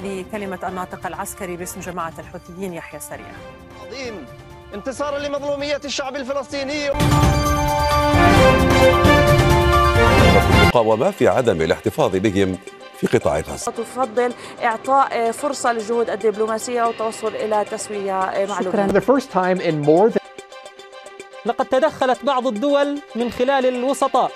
لكلمة الناطق العسكري باسم جماعة الحوثيين يحيى سريع. عظيم انتصارا لمظلومية الشعب الفلسطيني. المقاومة في عدم الاحتفاظ بهم في قطاع غزة. تفضل إعطاء فرصة للجهود الدبلوماسية والتوصل إلى تسوية معلومة. لقد تدخلت بعض الدول من خلال الوسطاء.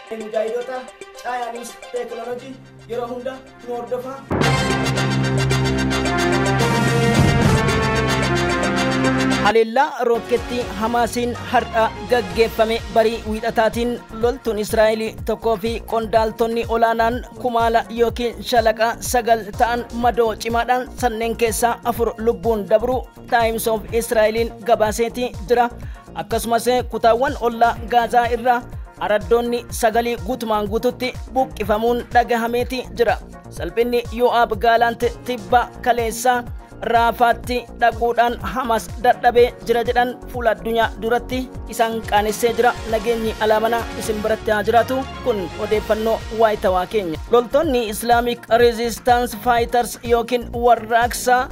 Haleellaa rooketti Hamaasiin har'a gaggeeffame barii wiixataatiin loltuun Israa'el tokkoo fi qondaaltonni olaanaan kumaala yookiin shalaqa 9 ta'an madoo cimaadhaan sanneen keessaa 4 lubbuun dabru Times of Israa'eliin gabaaseeti jira. Akkasumas kutaawwan ollaa Gaazaa irraa araddoonni 9 guutumaan guututti buqqifamuun dhagahameeti jira. Salphinni Yoo'aab Gaalaant tibba kaleessaa Raafaatti dhaquudhaan Hamas dadhabee jira jedhan fuula addunyaa duratti isaan qaanessee jira. Nageenyi alaamanaa isin biratti haa jiraatu. Kun odeeffannoo waayitawaa keenya. Loltoonni Islamic Resistance Fighters yookiin warraaqsa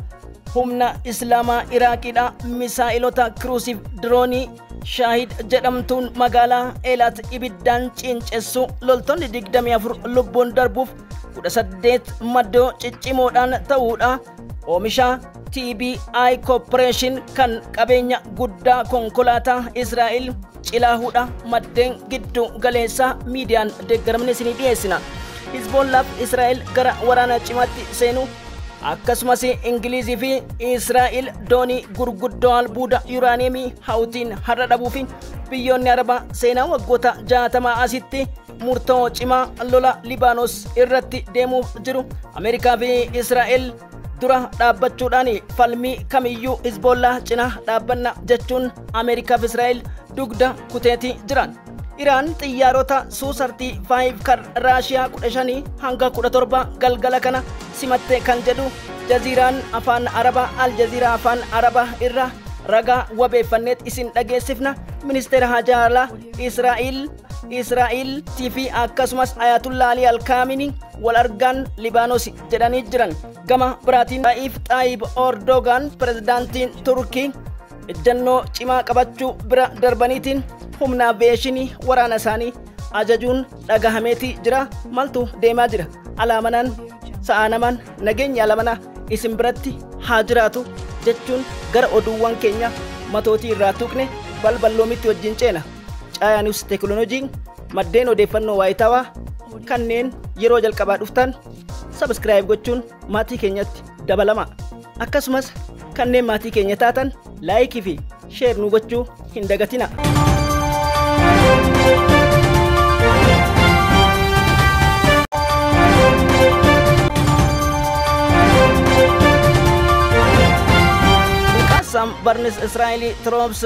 humna Islaamaa Iraaqidha misaa'ilota cruise droonii Shahid jedhamtuun magaalaa Eelaat ibiddaan cincessu loltoonni 24 lubbuun darbuuf 18 maddoo ciccimoodhaan ta'uudha. Oomisha TBI Corporation kan qabeenya guddaa konkolaataa Israa'el cilaahuudha maddeen giddu galeessaa miidiyaan deeggaramne isinii dhiyeessina. Hizbollah Israa'el gara waraana cimaatti seenu akkasumas Ingilizii fi Israa'el doonii gurguddoo albuuda yuraaniyeemii hawtiin har'a dhabuu fi biyyoonni Arabaa seenaa waggoota 60 asitti murtoo cimaa lola Libaanos irratti deemuuf jiru. Ameerikaa fi Israa'el dura dhaabbachuudhaan falmii kamiyyuu Hizbollah cina dhaabbanna jechuun Ameerikaa fi Israa'el dugda kuteetii jiran. Iraan xiyyaarota Suusartii 5 kan Raashiyaa 15 hanga 17 galgala kana simatte kan jedhu Jaziiraan afaan Arabaa Aljaziiraa afaan Arabaa irra ragaa wabeeffanneet isin dhageessifna. Ministeera Haajaalaa Israa'el TV akkasumas Ayatullah Ali Al-Kaamini wal argan Libaanos jedhanii jiran. Gama biraatiin Tayyip Erdogan pirezidaantiin Turkii ejjennoo cimaa qabachuu bira darbaniitiin humna aviyeeshinii waraana isaanii ajajuun dhagahameeti jira. Maltu deemaa jira? Alaamanaan sa'aanamaan nageenya alamanaa isin biratti haa jiraatu jechuun gara oduuwwan keenya matootii irraa tuqne balballoomitti wajjin ceena. Caayaa Niwus Teekinooloojii maddeen odeeffannoo waayitawaa kanneen yeroo jalqabaa dhuftan sabskiraayib gochuun maatii keenyatti dabalama. Akkasumas kanneen maatii keenya taatan laayikii fi sheer nu gochuu hin dagatina. Some Barnes Israeli troops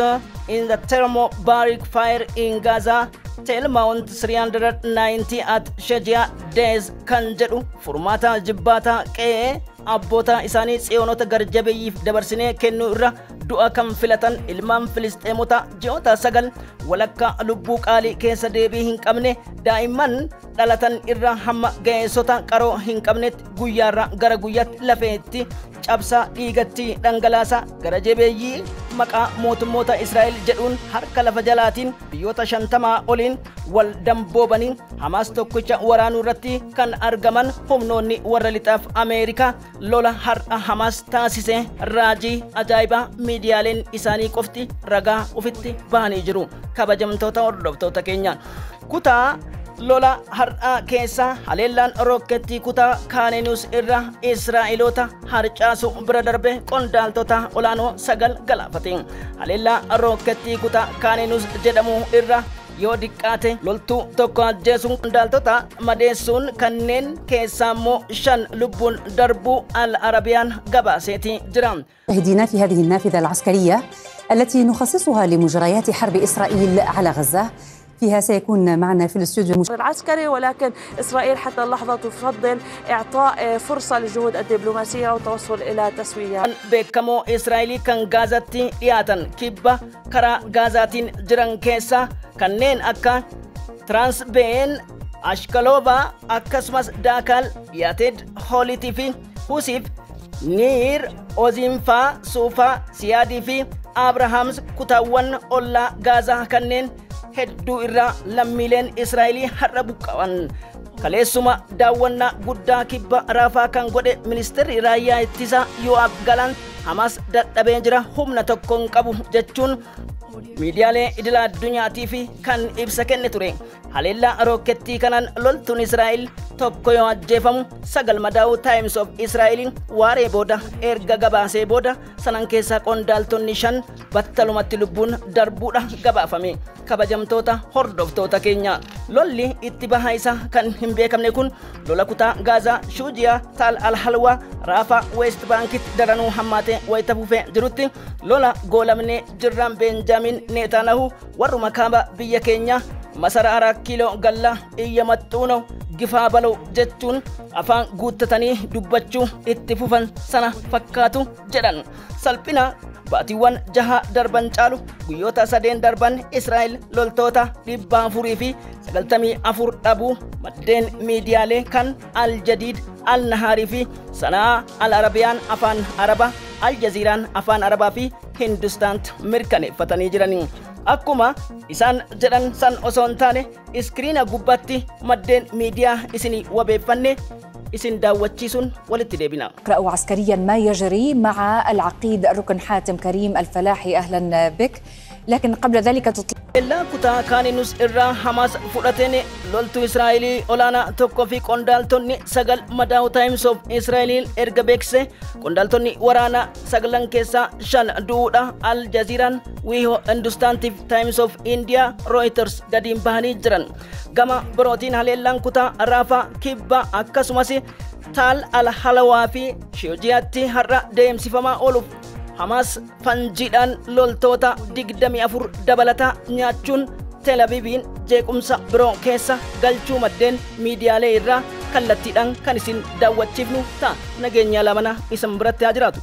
in the thermobaric fire in Gaza tell Mount 390 at Shajia days kan jedhu furmaata jibbaata qe'ee abboota isaanii tsiyoonota garjabeeyyiif dabarsinee kennuu irra du'a kan filatan ilmaan Filisxeemota ji'oota 9 walakka lubbuu qaalii keessa deebii hin qabne daa'imman dhalatan irra hamma ga'eessota qaroo hin qabnetti guyyaarra gara guyyaatti lafeetti cabsa dhiigatti dhangalaasa gara jabeeyyii maqaa mootummoota Israa'el jedhuun harka lafa jalaatiin biyyoota 50 oliin wal damboobanii Hamas tokkicha waraanuu irratti kan argaman humnoonni warra lixaaf Ameerikaa lola har'a Hamas taasise raajii ajaa'ibaa miidiyaaleen isaanii qofti ragaa ofitti bahanii jiru. Kabajamtoota hordoftoota keenya kutaa lola har'a keessa haleellaan rooketii kutaa Kaanenius irra Israa'eloota harcaasu bira darbe qondaaltota olaanoo 9 galaafate. Haleellaa rooketii kutaa Kaanenius jedhamu irra yoo diqqaate loltuu tokko ajjeesuun qondaaltota madeessuun kanneen keessaa immoo 5 lubbuun darbuu Al-Arabiyaan gabaaseeti jira. مشاهدينا في هذه النافذة العسكرية التي نخصصها لمجريات حرب إسرائيل على غزة فيها سيكون معنا في الاستوديو العسكري ولكن إسرائيل حتى اللحظة تفضل إعطاء فرصة للجهود الدبلوماسية والتوصل إلى تسوية. بكمو إسرائيلي كان غازاتي ياتن كيبا كرا غازاتين جران كيسا كنين أكا ترانس بين أشكالوفا أكسمس داكال ياتد هولي تيفي حوسيف Niir, Ozinfaa, Suufaa, Siyaadii fi Abrahaams kutaawwan ollaa Gaazaa kanneen hedduu irraa lammiileen Israa'elii har'a buqqa'an. Kaleessuma daawwannaa guddaa kibba Raafaa kan godhe ministeerri raayyaa ittisaa Yo'aab Galaan Hamaas dadhabee jira humna tokko hin qabu jechuun miidiyaalee idila addunyaatii fi kan ibsa kenne ture. Haleellaa rookettii kanaan loltuun Israa'el tokko yoo ajjeefamu 9 madaa'uu Times of Israa'el waaree booda erga gabaasee booda sanan keessaa qondaaltonni 5 battalumatti lubbuun darbuudha gabaafame. Kabajamtoota hordoftoota keenya lolli itti bahaa isaa kan hin beekamne kun lola kutaa Gaazaa Shuujiyaa Taal al-Halwaa Raafaa West Bankitti daranuu hammaatee wayita fufee jirutti lola goolamnee jirraan Benjaamin Netanyahu warruma kaaba biyya keenya masara 4 kiiloo galla iyya maxxuunoo gifaa baloo jechuun afaan guuttatanii dubbachuu itti fufan sana fakkaatu jedhan. Salphina baatiiwwan 6 darban caalu guyyoota 3 darban Israa'el loltoota 400 fi 94 dhabuu maddeen miidiyaalee kan Al-Jadiid, Al-Nahaarii fi Sanaa Al-Arabiyaan afaan Arabaa, Al-Jaziiraan afaan Arabaa fi Hindustaant mirkaneeffatanii jiranii. Akkuma isaan jedhan san osoo hin taane iskiriina gubbaatti maddeen miidiyaa isinii wabeeffanne isin daawwachiisuun walitti deebina. نقرأ عسكريا ما يجري مع العقيد الركن حاتم كريم الفلاحي. أهلا بك. لكن قبل ذلك إلا كتا كانينوس إرّا حماس فراتين لولتو إسرائيلي أولانا توكو في قندالتوني سغل مداو تايمز اوف إسرائيل إرغا بيكسي قندالتوني ورانا سغلان كيسا شان دودا الجزيران ويهو هندوستانتيف تايمز اوف إنديا رويترز غدين باني جران غما بروتين هاليلان كتا رافا كيبا أكاسوماسي تال الحلوى في شيوجياتي هرّا ديم سيفما أولوف Hamas fanjiidhaan loltoota 24 dabalata nyaachuun Tel Aviviin jeequmsa biroo keessa galchuu maddeen miidiyaalee irraa kallattiidhaan kan isin daawwachiifnu ta'a. Nageenya lamana isin biratti haa jiraatu.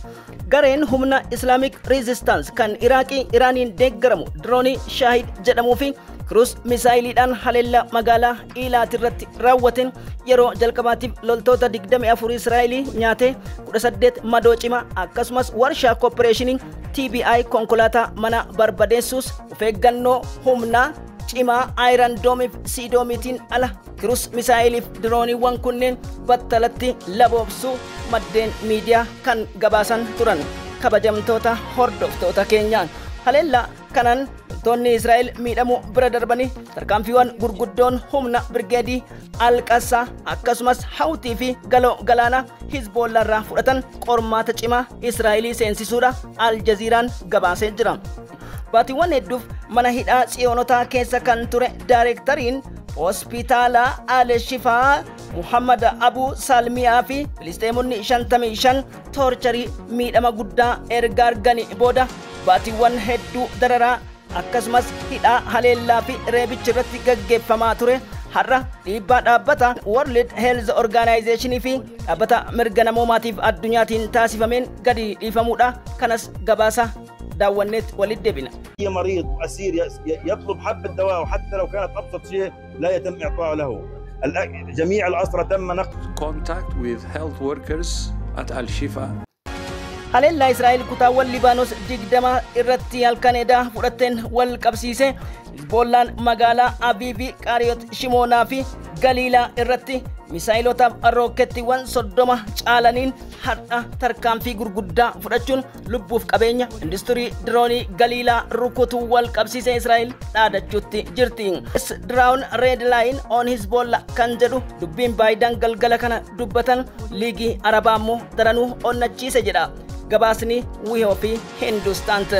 Gareen humna Islamic Resistance kan Iraaqii Iraaniin deeggaramu droonii Shaahid jedhamuu fi Cruise misaayiliidhaan haleellaa magaalaa Iilaat irratti raawwateen yeroo jalqabaatiif loltoota 24 Israa'elii nyaatee 18 madoo cimaa akkasumas warshaa kooppareeshinii TBI konkolaataa mana barbadeessuus of eeggannoo humnaa cimaa Iron Dome fi Sidoomiitiin ala Cruise misaayiliif dirooniiwwan kunneen battalatti laboobsuu maddeen miidiyaa kan gabaasan turan. Kabajamtoota hordoftoota keenyaan haleellaa kanaan loltoonni Israa'el miidhamuu bira darbanii tarkaanfiiwwan gurguddoon humna birgeedii Al-Qassaa akkasumas Hawtii fi galoo galaana Hizbollaa irraa fudhatan qormaata cimaa Israa'elii seensisuudha Al-Jaziiraan gabaasee jira. Baatiiwwan hedduuf mana hidhaa Tsiyonotaa keessa kan ture daayireektariin hospitaala Al-Shifaa Muhammad Abu Salmiyaa fi Filisteemonni 55 toorcharii miidhama guddaa erga arganii booda baatiiwwan hedduu dararaa akkasumas hidhaa haleellaa fi reebicha irratti gaggeeffamaa ture har'a dhiibbaa dhaabbata World Health Organization fi dhaabbata mirga namoomaatiif addunyaatiin taasifameen gadi dhiifamuudha. Kanas gabaasa داونت ولد دبنا. أي مريض أسير يطلب حبة دواء وحتى لو كانت أبسط شيء لا يتم إعطائه له. جميع الأسرى تم نقل. Contact with health workers at Al-Shifa. هللا إسرائيل كتاول لبنان دقدما إرتي الكندا فرتين والقبسيسة بولان مغالا أبيبي كاريوت شمونا في غليلا إرتي misaayilota rookettiiwwan 30 caalaniin har'a tarkaanfii gurguddaa fudhachuun lubbuuf qabeenya industirii diroonii Galiilaa rukutuu wal qabsiisee Israa'el dhaadachuutti jirti. Drown red line on Hezbollah kan jedhu dubbiin Baayidan galgala kana dubbatan liigii Arabaa immoo daranuu onnachiise jedha. Gabaasni wihoo fi Hindustaant.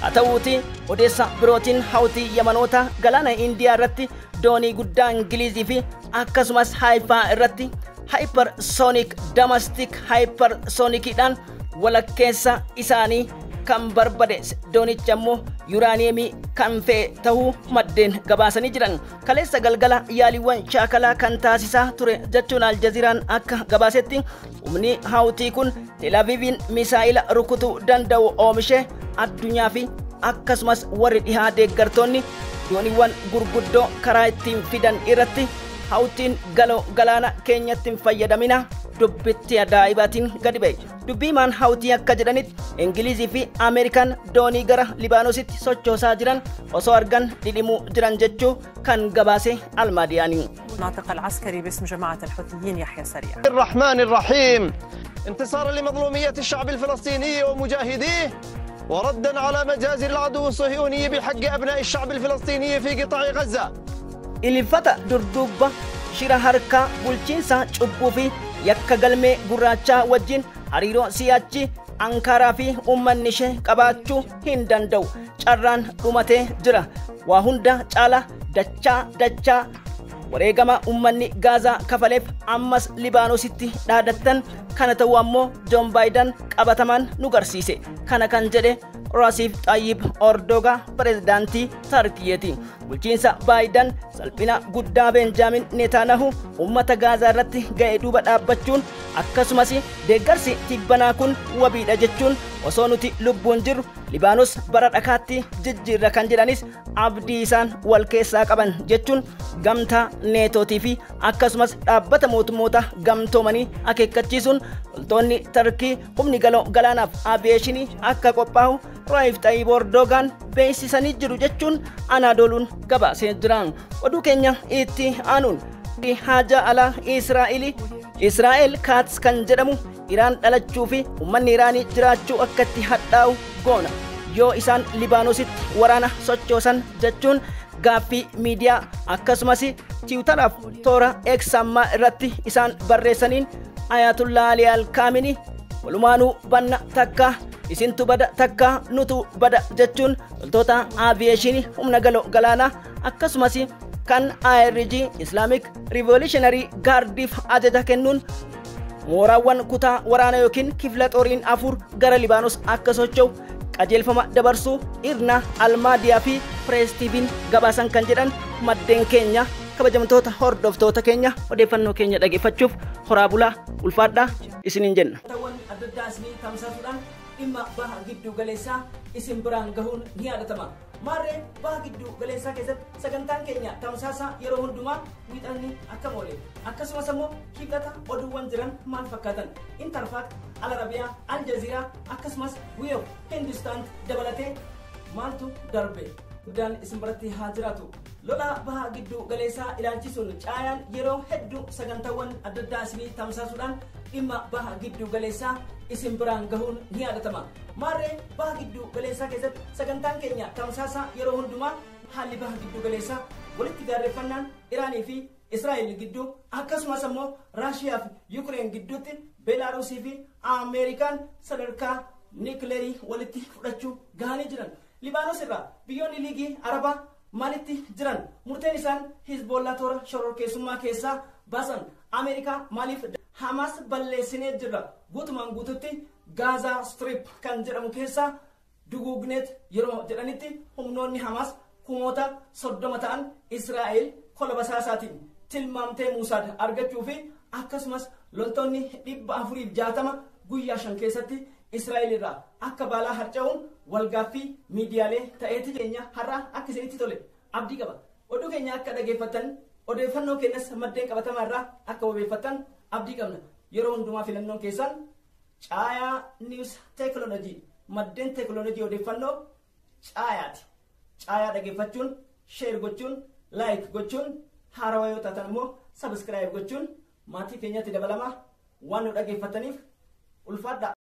Haa ta'uutii odeessa birootiin Hawtii Yamanoota galaana Indiyaa irratti doonii guddaa Ingilizii fi akkasumas Haifaa irratti hypersonic domestic hypersonicidhaan walakkeessa isaanii kan barbadeesse doonicha immoo yuraaniyeemii kan fe'e ta'uu maddeen gabaasanii jiran. Kaleessa galgala yaaliiwwan shaakalaa kan taasisaa ture jechuun Aljaziiraan akka gabaasetti humni Hawtii kun Tel Aviviin misaayila rukutuu danda'u oomishee addunyaa fi akkasumas warri dhihaa deeggartoonni dooniiwwan gurguddoo karaa ittiin fidan irratti Hawtiin galoo galaana keenyatti fayyadamina dubbitti ajaa'ibaatiin gadi ba'e. Dubbiimaan hawtii akka jedhanitti Ingilizii fi Ameerikaan doonii gara Libaanoositti sochoosaa jiran osoo argan dhidhimuu jiran jechuu kan gabaase Almaadiyaanii. الناطق العسكري باسم جماعة الحوثيين يحيى سريع. الرحمن الرحيم انتصارا لمظلومية الشعب الفلسطيني ومجاهديه وردا على مجازر العدو الصهيوني بحق أبناء الشعب الفلسطيني في قطاع غزة. Ilfata durdubba shira harkaa bulchiinsa cubbuu fi yakka galmee gurraachaa wajjin hariiroo si'achi Ankaraa fi uummanni ishee qabaachuu hin danda'u. Carraan dhumatee jira. Waa hunda caala dachaa wareegama uummanni Gaazaa kafaleef ammas Libaanoositti dhaadattan kana ta'uu ammoo Joon Baayiden qabatamaan nu garsiise. Kana kan jedhe Rasiif Xayyib Erdogan pirezidaantii Tarkiyeeti. Bulchiinsa Baayiden salphina guddaa Benjaamin Netanyahu uummata Gaazaa irratti ga'ee duuba dhaabbachuun akkasumas deeggarsi tibbanaa kun wabiidha jechuun osoo nuti lubbuun jirru Libaanos bara dhakaatti jijjiirra kan jedhanis abdii isaan wal keessaa qaban jechuun gamtaa neetootii fi akkasumas dhaabbata mootummoota gamtoomanii akeekkachiisuun loltoonni Tarkii humni galaanaaf aviyeeshinii akka qophaa'u Rasiif Xayyib Erdogan beeksisanii jiru jechuun Anaadooluun gabaasee jira. Oduu keenya itti aanuun haja alaa Israa'el Kaats kan jedhamu Iraan dhalachuu fi uummanni Iraanii jiraachuu akka itti hadhaa'u goona yoo isaan Libaanoositti waraana sochoosan jechuun gaaffii miidiyaa akkasumas tiwutaraaf toora X ammaa irratti isaan barreessaniin Ayatullah Ali Al-Kaamini walumaanuu banna takka isintu bada takka nutu bada jechuun loltoota aviyeeshinii humna galaanaa akkasumas kan IRG Islamic Revolutionary Guardiif ajaja kennuun mooraawwan kutaa waraana yookiin kifla xoriin afur gara Libaanos akka socho'u qajeelfama dabarsuu Irna Almaadiyaa fi Press TV'n gabaasan kan jedhan maddeen keenya. Kabajamtoota hordoftoota keenya odeeffannoo keenya dhageeffachuuf horaa bulaa ulfaadhaa isiniin jenna. Adda addaa isinii tamsaasuudhaan dhimma baha giddu galeessaa isin biraan gahuun ni yaadatama. Maarree baha giddu galeessaa keessatti sagantaan keenya tamsaasa yeroo hundumaa wiixanni akkam oole. Akkasumas immoo kibxata oduuwwan jiran maal fakkaatan Interfact, Al Arabiyaa, Al Jazeeraa akkasumas Wiyoo Hindustaan dabalatee maaltu darbe guddaan isin biratti haa jiraatu. Lola baha giddu galeessaa ilaalchisuun caayaan yeroo hedduu sagantaawwan adda addaa isinii tamsaasuudhaan dhimma baha giddu galeessaa isin biraan gahuun ni yaadatama. Maarree baha giddu galeessaa keessatti sagantaan keenya tamsaasa yeroo hundumaa haalli baha giddu galeessaa walitti gaarreeffannaan Iraanii fi Israa'el gidduu akkasumas immoo Raashiyaa fi Yuukireen gidduutti Beelaaruusii fi Ameerikaan sadarkaa niikleerii walitti fudhachuu gahanii jiran. Libaanos irraa biyyoonni liigii Arabaa maalitti jiran murteen isaan Hizbollaa toora shororkeessummaa keessaa baasan Ameerikaa maaliif Hamas balleessinee jirra guutumaan guututti Gaazaa Strip kan jedhamu keessaa duguugneet yeroo jedhanitti humnoonni Hamas kumoota 30 ta'an Israa'el kola basaasaatiin tilmaamtee Muusaad argachuu fi akkasumas loltoonni 460 guyyaa 5 keessatti Israa'el irraa akka baalaa harca'uun walgaaffii miidiyaalee ta'eeti keenya har'a akka isinitti tole abdii qaba. Oduu keenya akka dhageeffattan odeeffannoo keenyas maddeen qabatamaa irraa akka wabeeffattan abdii qabna. Yeroo hundumaa filannoon keessan caayaa niws teekinooloojii maddeen teekinooloojii odeeffannoo caayaati. Caayaa dhageeffachuun, sheer gochuun, laayik gochuun, haarawaa yoo taatan immoo sabiskiraayib gochuun maatii keenyatti dabalamaa waan nu dhageeffataniif ulfaadha.